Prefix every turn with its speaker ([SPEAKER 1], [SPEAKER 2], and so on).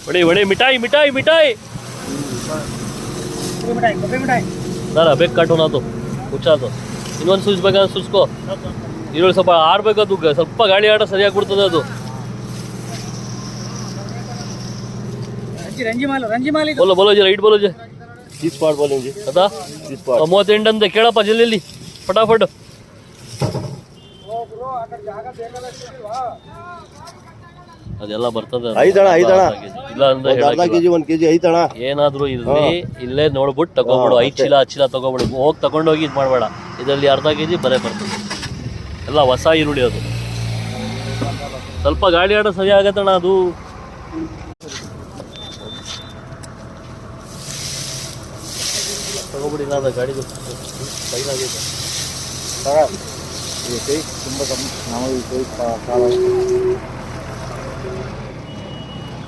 [SPEAKER 1] बड़ी बड़ी मिठाई मिठाई मिठाई दादा बेग काटो ना तो ಹುಚ್ಚ ಅದು ಇನ್ನೊಂದು ಸುಸ್ಬೇಕಾದ್ರೆ ಸುಸ್ಕೋ ಈರುಳ್ಳಿ ಸ್ವಲ್ಪ ಆರ್ಬೇಕು ಅದು ಸ್ವಲ್ಪ ಗಾಳಿ ಆಟ ಸರಿಯಾಗಿ ಕೊಡ್ತದೆ ಅದು बोलो बोलो जी राइट बोलो जी
[SPEAKER 2] जी स्पॉट बोलें जी
[SPEAKER 1] अदा
[SPEAKER 2] जी स्पॉट
[SPEAKER 1] 38 अंदे ಕೇಳಪ್ಪ ಜಲ್ದಿ फटाफट ಅದೆಲ್ಲ ಬರ್ತದೆ
[SPEAKER 2] ಐದಣ
[SPEAKER 1] ಇಲ್ಲ ಅಂದ್ರೆ
[SPEAKER 2] ಅರ್ಧ ಕೆಜಿ 1 ಕೆಜಿ ಐತಣ
[SPEAKER 1] ಏನಾದ್ರೂ ಇರ್ಲಿ ಇಲ್ಲೇ ನೋಡ್ಬಿಟ್ಟು ತಗೋಬಿಡು 5 ಚೀಲ 10 ಚೀಲ ತಗೋಬಿಡು ಹೋಗಿ ತಗೊಂಡೋಗಿ ಇದು ಮಾಡಬೇಡ ಇದರಲ್ಲಿ ಅರ್ಧ ಕೆಜಿ ಬರೇ ಬರ್ತದೆ ಎಲ್ಲ ಹೊಸ ಈರುಳ್ಳಿ ಅದು ಸ್ವಲ್ಪ ಗಾಳಿ ಆಡ ಸರಿ ಆಗತ್ತಣ್ಣ ಅದು ತಗೋಬಿಡಿ ನಾನು ಗಾಡಿದು ಫೈನ್ ಆಗೈತೆ
[SPEAKER 2] ತುಂಬ ನಮ್ಮ